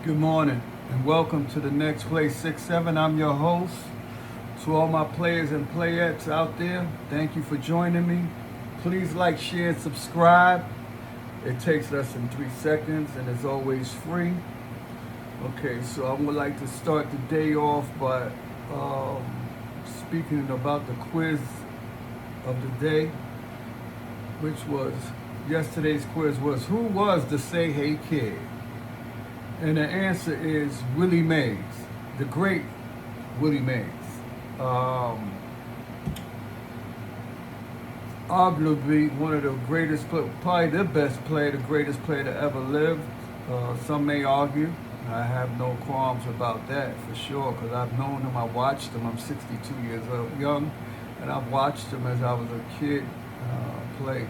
Good morning and welcome to the Next Play 6-7. I'm your host. To all my players and playettes out there, thank you for joining me. Please like, share, and subscribe. It takes less than 3 seconds and is always free. Okay, so I would like to start the day off by speaking about the quiz of the day, which was yesterday's quiz was, who was the Say Hey Kid? And the answer is Willie Mays, the great Willie Mays. Arguably one of the greatest, probably the best player, the greatest player to ever live. Some may argue. I have no qualms about that for sure, because I've known him, I watched him. I'm 62 years old, young, and I've watched him as I was a kid play.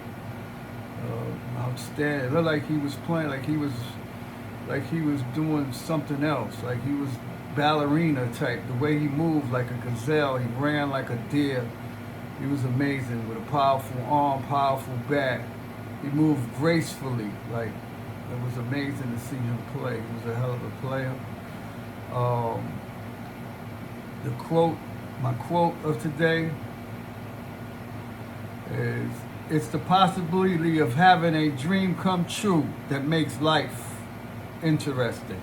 Outstanding. It looked like he was playing, like he was doing something else, like he was ballerina type. The way he moved like a gazelle, he ran like a deer. He was amazing with a powerful arm, powerful bat. He moved gracefully. Like, it was amazing to see him play. He was a hell of a player. My quote of today is, it's the possibility of having a dream come true that makes life interesting.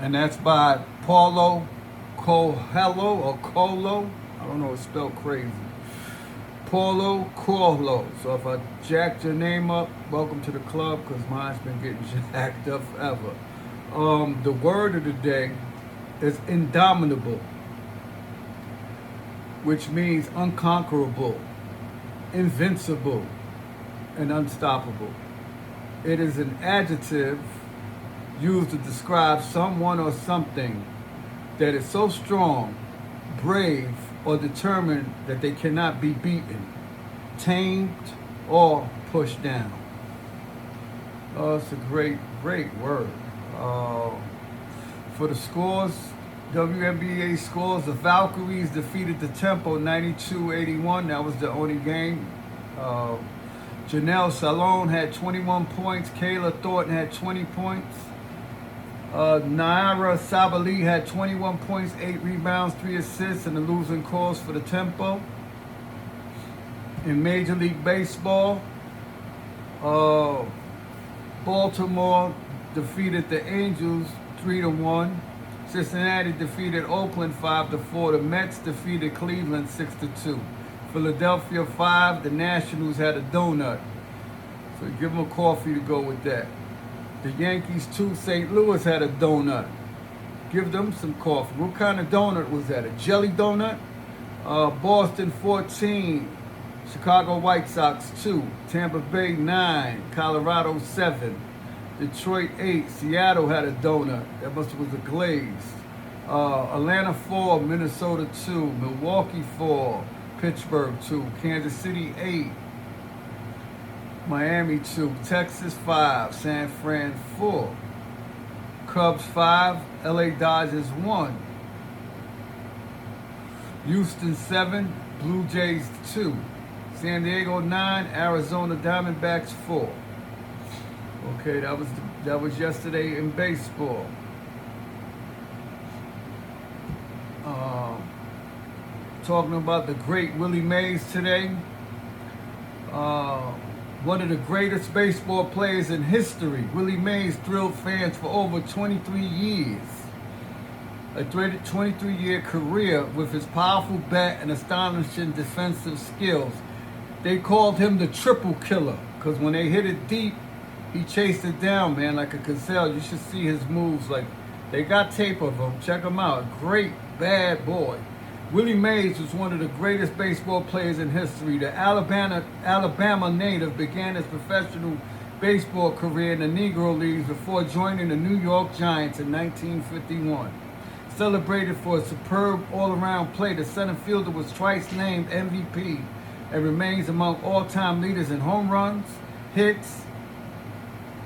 And that's by Paulo Coelho or Colo. I don't know, it's spelled crazy. Paulo Coelho. So if I jacked your name up, welcome to the club, because mine's been getting jacked up forever. The word of the day is indomitable, which means unconquerable, invincible, and unstoppable. It is an adjective used to describe someone or something that is so strong, brave, or determined that they cannot be beaten, tamed, or pushed down. It's a great word. For the scores, WNBA scores, the Valkyries defeated the Tempo 92-81. That was the only game. Janelle Salone had 21 points. Kayla Thornton had 20 points. Naira Sabali had 21 points, 8 rebounds, 3 assists in the losing cause for the Tempo. In Major League Baseball, Baltimore defeated the Angels 3-1. Cincinnati defeated Oakland 5-4. The Mets defeated Cleveland 6-2. Philadelphia 5. The Nationals had a donut. So give them a coffee to go with that. The Yankees 2, St. Louis had a donut. Give them some coffee. What kind of donut was that? A jelly donut? Boston 14, Chicago White Sox 2, Tampa Bay 9, Colorado 7, Detroit 8, Seattle had a donut. That was a glaze. Atlanta 4, Minnesota 2, Milwaukee 4, Pittsburgh 2, Kansas City 8, Miami 2, Texas 5, San Fran 4, Cubs 5, LA Dodgers 1, Houston 7, Blue Jays 2, San Diego 9, Arizona Diamondbacks 4. Okay, that was yesterday in baseball. Talking about the great Willie Mays today. One of the greatest baseball players in history. Willie Mays thrilled fans for over 23 years. A 23-year career with his powerful bat and astonishing defensive skills. They called him the triple killer, because when they hit it deep, he chased it down, man, like a gazelle. You should see his moves. Like, they got tape of him. Check him out. Great bad boy. Willie Mays was one of the greatest baseball players in history. The Alabama native began his professional baseball career in the Negro Leagues before joining the New York Giants in 1951. Celebrated for his superb all-around play, the center fielder was twice named MVP and remains among all-time leaders in home runs, hits.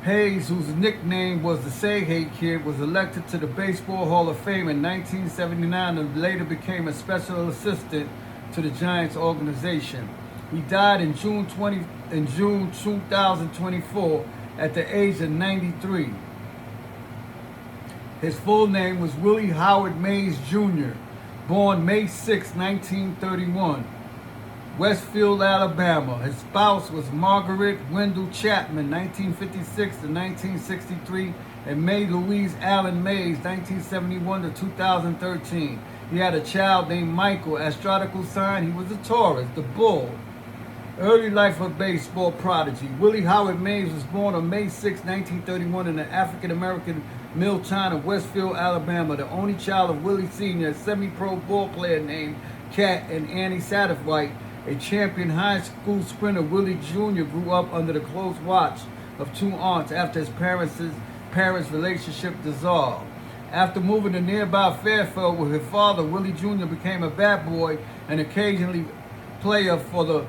Hayes, whose nickname was the Say Hey Kid, was elected to the Baseball Hall of Fame in 1979 and later became a special assistant to the Giants organization. He died in June 2024 at the age of 93. His full name was Willie Howard Mays Jr., born May 6, 1931, Westfield, Alabama. His spouse was Margaret Wendell Chapman, 1956 to 1963, and May Louise Allen Mays, 1971 to 2013. He had a child named Michael. Astrological sign, he was a Taurus, the bull. Early life of baseball prodigy. Willie Howard Mays was born on May 6, 1931 in the African-American mill town of Westfield, Alabama. The only child of Willie Sr., a semi-pro ball player named Cat, and Annie Satterwhite, a champion high school sprinter. Willie Jr. grew up under the close watch of two aunts after his parents' relationship dissolved. After moving to nearby Fairfield with his father, Willie Jr. became a bat boy and occasionally player for the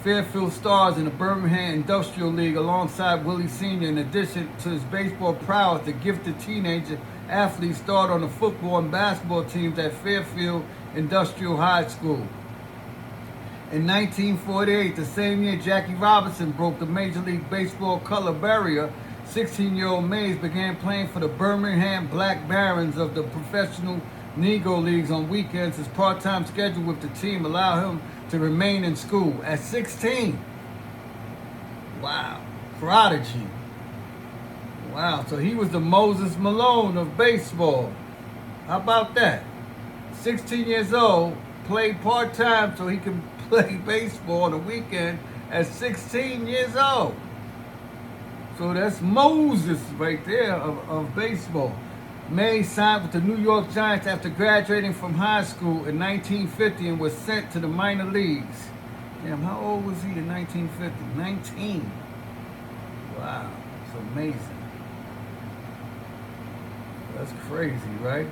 Fairfield Stars in the Birmingham Industrial League alongside Willie Sr. In addition to his baseball prowess, the gifted teenager athlete starred on the football and basketball teams at Fairfield Industrial High School. In 1948, the same year Jackie Robinson broke the Major League Baseball color barrier, 16-year-old Mays began playing for the Birmingham Black Barons of the Professional Negro Leagues on weekends. His part-time schedule with the team allowed him to remain in school. At 16, wow, prodigy. Wow, so he was the Moses Malone of baseball. How about that? 16 years old, played part-time so he could play baseball on the weekend at 16 years old. So that's Moses right there of baseball. Mays signed with the New York Giants after graduating from high school in 1950 and was sent to the minor leagues. Damn, how old was he in 1950? 19. Wow, it's amazing. That's crazy, right?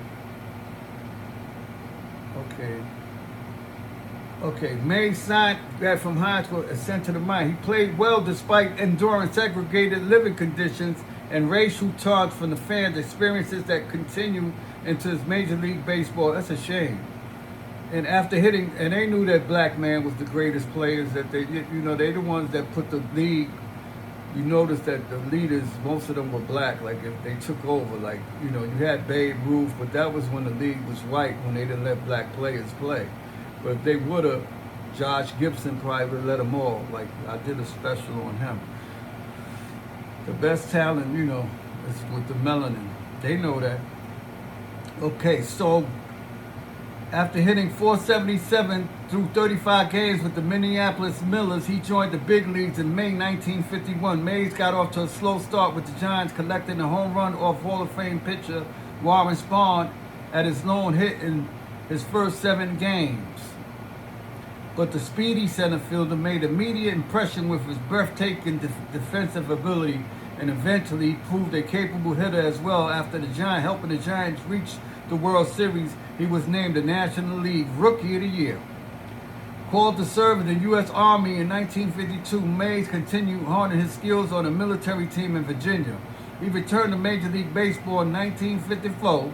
Okay, Mays signed that from high school and sent to the minor. He played well despite enduring segregated living conditions and racial taunts from the fans, experiences that continue into his Major League Baseball. That's a shame. And after hitting, and they knew that black man was the greatest players, that they the ones that put the league. You notice that the leaders, most of them were black. Like if they took over, like you had Babe Ruth, but that was when the league was white, when they didn't let black players play. But if they would have, Josh Gibson probably would have let them all. Like I did a special on him. The best talent, is with the melanin. They know that. Okay, so after hitting .477 through 35 games with the Minneapolis Millers, he joined the big leagues in May 1951. Mays got off to a slow start with the Giants, collecting a home run off Hall of Fame pitcher Warren Spahn at his lone hit in his first 7 games. But the speedy center fielder made immediate impression with his breathtaking defensive ability, and eventually proved a capable hitter as well. After helping the Giants reach the World Series, he was named the National League Rookie of the Year. Called to serve in the U.S. Army in 1952, Mays continued honing his skills on a military team in Virginia. He returned to Major League Baseball in 1954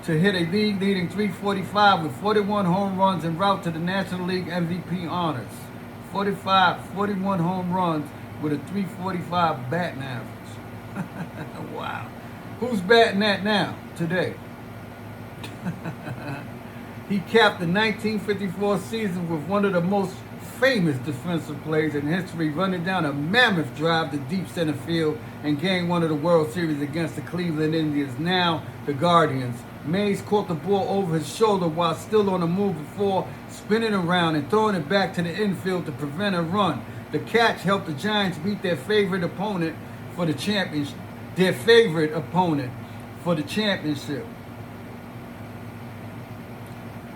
to hit a league-leading .345 with 41 home runs en route to the National League MVP honors. 41 home runs with a .345 batting average. Wow. Who's batting that now, today? He capped the 1954 season with one of the most famous defensive plays in history, running down a mammoth drive to deep center field and Game 1 of the World Series against the Cleveland Indians, now the Guardians. Mays caught the ball over his shoulder while still on the move before spinning around and throwing it back to the infield to prevent a run. The catch helped the Giants beat their favorite opponent for the championship.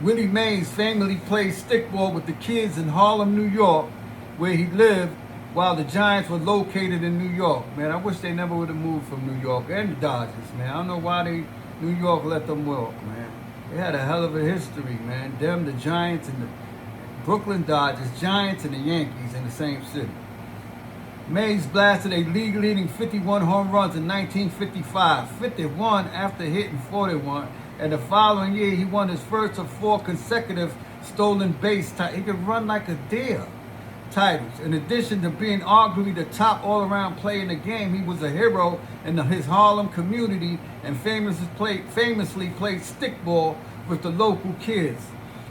Willie Mays famously played stickball with the kids in Harlem, New York, where he lived while the Giants were located in New York. Man, I wish they never would have moved from New York, and the Dodgers, man. I don't know why New York let them walk, man. They had a hell of a history, man. Them, the Giants, and the Brooklyn Dodgers, Giants, and the Yankees in the same city. Mays blasted a league-leading 51 home runs in 1955, 51 after hitting 41, and the following year he won his first of 4 consecutive stolen base titles. He could run like a deer. titles. In addition to being arguably the top all-around player in the game, he was a hero in his Harlem community and famously played stickball with the local kids.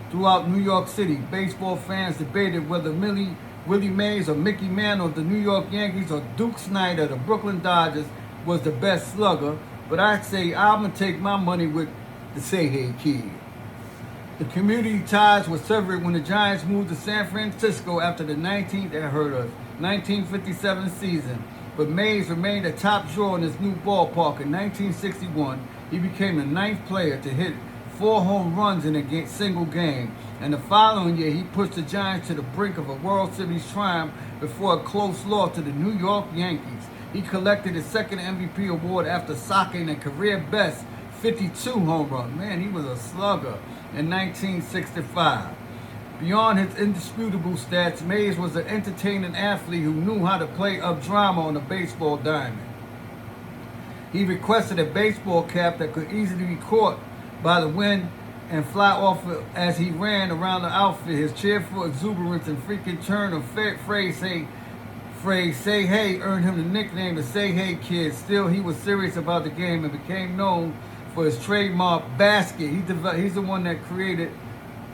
Throughout New York City, baseball fans debated whether Willie Mays or Mickey Mantle of the New York Yankees or Duke Snider of the Brooklyn Dodgers was the best slugger, but I'd say I'm going to take my money with the Say Hey Kid. The community ties were severed when the Giants moved to San Francisco after the 1957 season, but Mays remained a top draw in his new ballpark. In 1961, he became the 9th player to hit 4 home runs in a single game, and the following year he pushed the Giants to the brink of a World Series triumph before a close loss to the New York Yankees. He collected his second MVP award after socking a career-best 52 home runs. Man, he was a slugger in 1965. Beyond his indisputable stats, Mays was an entertaining athlete who knew how to play up drama on a baseball diamond. He requested a baseball cap that could easily be caught by the wind and fly off as he ran around the outfield. His cheerful exuberance and freaking turn of phrase "Say Hey" earned him the nickname the Say Hey Kid. Still, he was serious about the game and became known for his trademark basket. He's the one that created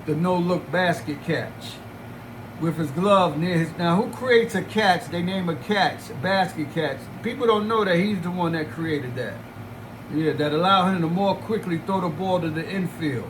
the no-look basket catch with his glove near his. Now, who creates a catch? They name a catch, a basket catch. People don't know that he's the one that created that. Yeah, that allowed him to more quickly throw the ball to the infield.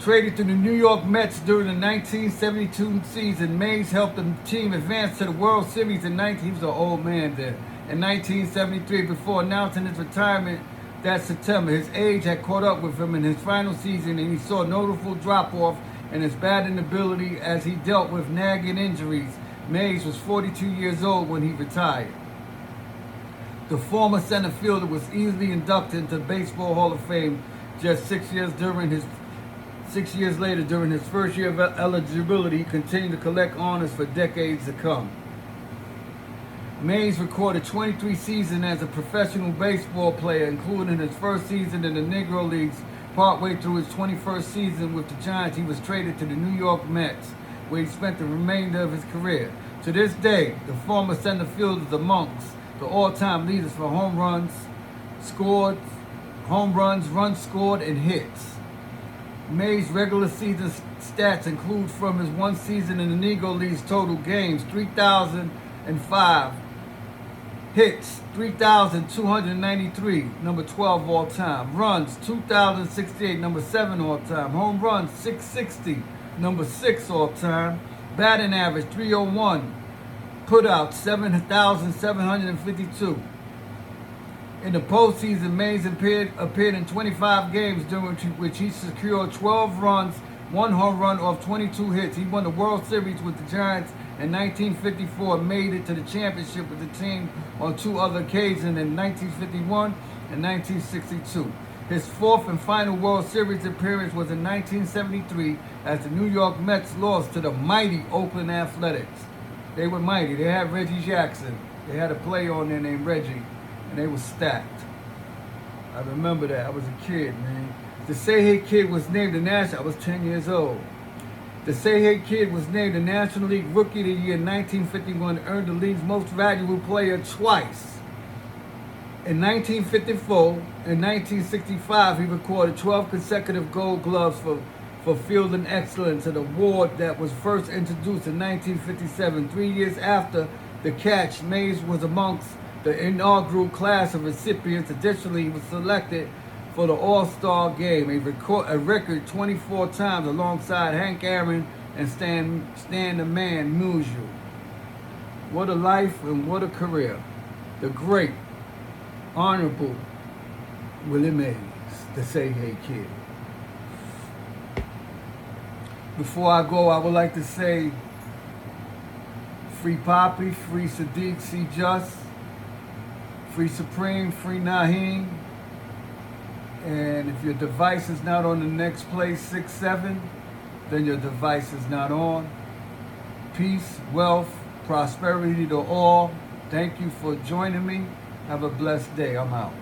Traded to the New York Mets during the 1972 season, Mays helped the team advance to the World Series he was an old man then. In 1973, before announcing his retirement that September, his age had caught up with him in his final season, and he saw a notable drop-off in his batting ability as he dealt with nagging injuries. Mays was 42 years old when he retired. The former center fielder was easily inducted into the Baseball Hall of Fame just 6 years later. During his first year of eligibility, he continued to collect honors for decades to come. Mays recorded 23 seasons as a professional baseball player, including his first season in the Negro Leagues. Partway through his 21st season with the Giants, he was traded to the New York Mets, where he spent the remainder of his career. To this day, the former center fielder is amongst the all-time leaders for runs scored, and hits. Mays' regular season stats include from his one season in the Negro Leagues total games, 3,005 hits, 3,293, number 12 all-time. Runs, 2,068, number 7 all-time. Home runs, 660, number 6 all-time. Batting average, 301. Put out 7,752. In the postseason, Mays appeared in 25 games, during which he secured 12 runs, 1 home run off 22 hits. He won the World Series with the Giants in 1954, made it to the championship with the team on 2 other occasions in 1951 and 1962. His 4th and final World Series appearance was in 1973 as the New York Mets lost to the mighty Oakland Athletics. They were mighty. They had Reggie Jackson. They had a player on there named Reggie, and they were stacked. I remember that. I was a kid, man. The Say Hey Kid was named the National. I was 10 years old. The Say Hey Kid was named the National League Rookie of the Year in 1951, earned the league's most valuable player twice. In 1954 and 1965, he recorded 12 consecutive Gold Gloves for fielding excellence, an award that was first introduced in 1957. 3 years after the catch, Mays was amongst the inaugural class of recipients. Additionally, he was selected for the All-Star Game, a record 24 times alongside Hank Aaron and Stan the Man Musial. What a life and what a career. The great, honorable Willie Mays, the Say Hey Kid. Before I go, I would like to say free Poppy, free Sadiq C. Just, free Supreme, free Naheem. And if your device is not on the next place, 6-7, then your device is not on. Peace, wealth, prosperity to all. Thank you for joining me. Have a blessed day. I'm out.